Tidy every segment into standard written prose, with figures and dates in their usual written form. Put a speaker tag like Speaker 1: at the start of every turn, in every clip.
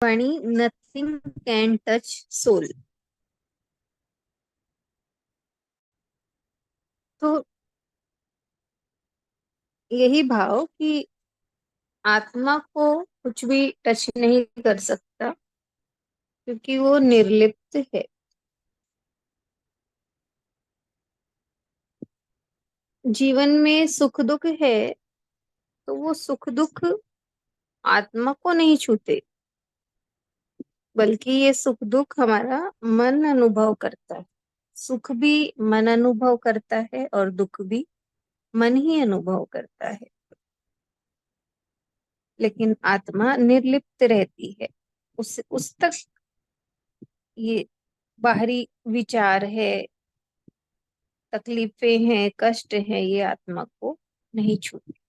Speaker 1: Vani nothing can touch soul. तो यही भाव कि आत्मा को कुछ भी टच नहीं कर सकता क्योंकि वो निर्लिप्त है। जीवन में सुख दुख है तो वो सुख दुख आत्मा को नहीं छूते, बल्कि ये सुख दुख हमारा मन अनुभव करता है। सुख भी मन अनुभव करता है और दुख भी मन ही अनुभव करता है। लेकिन आत्मा निर्लिप्त रहती है। उस तक ये बाहरी विचार है, तकलीफें हैं, कष्ट है, ये आत्मा को नहीं छूती।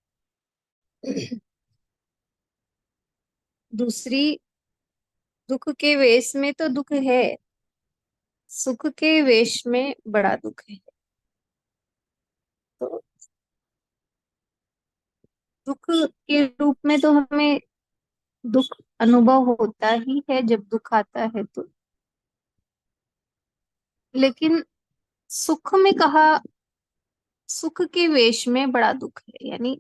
Speaker 1: दूसरी, दुख के वेश में तो दुख है, सुख के वेश में बड़ा दुख है। तो दुख के रूप में तो हमें दुख अनुभव होता ही है जब दुख आता है तो। लेकिन सुख में कहा, सुख के वेश में बड़ा दुख है, यानी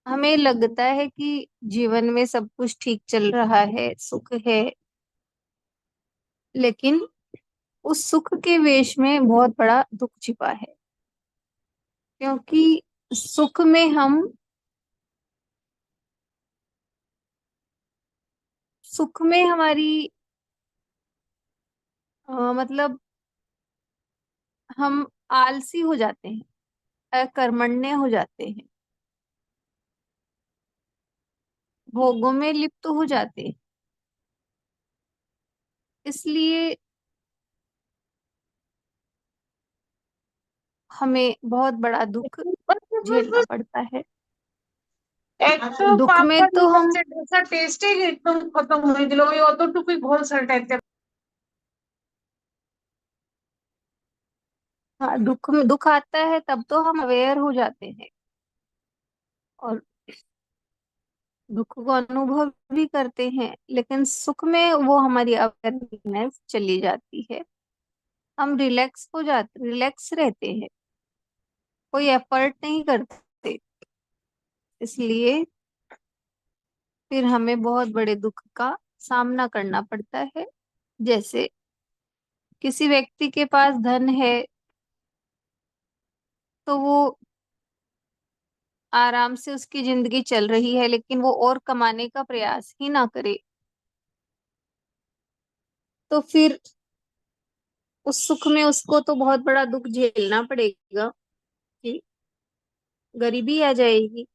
Speaker 1: हमें लगता है कि जीवन में सब कुछ ठीक चल रहा है, सुख है, लेकिन उस सुख के वेश में बहुत बड़ा दुख छिपा है। क्योंकि सुख में हम, सुख में हमारी मतलब हम आलसी हो जाते हैं, अकर्मण्य हो जाते हैं, भोगों में लिप्त हो जाते हैं। इसलिए हमें बहुत बड़ा दुख झेलना पड़ता है।
Speaker 2: একটু
Speaker 1: दुख में
Speaker 2: পাপড়
Speaker 1: तो हम,
Speaker 2: হচ্ছে ডোসা টেস্টে একদম খতম হয়ে গেল, ওই অতটুকুই ঘোলসাটা।
Speaker 1: हाँ, दुख में दुख आता है तब तो हम अवेयर हो जाते हैं और दुख को अनुभव भी करते हैं, लेकिन सुख में वो हमारी अवेयरनेस चली जाती है। हम रिलैक्स रहते हैं, कोई एफर्ट नहीं करते। इसलिए फिर हमें बहुत बड़े दुख का सामना करना पड़ता है। जैसे किसी व्यक्ति के पास धन है तो वो आराम से उसकी जिंदगी चल रही है, लेकिन वो और कमाने का प्रयास ही ना करे तो फिर उस सुख में उसको तो बहुत बड़ा दुख झेलना पड़ेगा कि गरीबी आ जाएगी।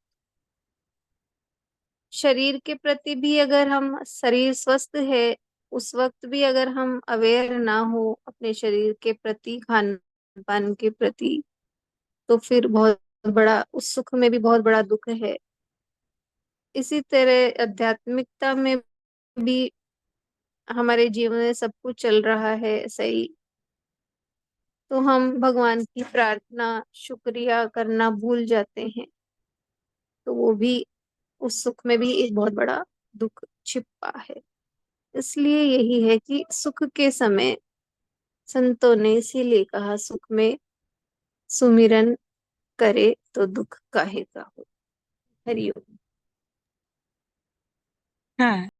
Speaker 1: शरीर के प्रति भी अगर हम, शरीर स्वस्थ है उस वक्त भी अगर हम अवेयर ना हो अपने शरीर के प्रति, खान पान के प्रति, तो फिर बहुत बड़ा, उस सुख में भी बहुत बड़ा दुख है। इसी तरह आध्यात्मिकता में भी हमारे जीवन में सब कुछ चल रहा है सही, तो हम भगवान की प्रार्थना, शुक्रिया करना भूल जाते हैं, तो वो भी, उस सुख में भी एक बहुत बड़ा दुख छिपा है। इसलिए यही है कि सुख के समय संतों ने इसीलिए कहा, सुख में सुमिरन करे तो दुख काहे का हो। हरिओम।
Speaker 2: হ্যাঁ।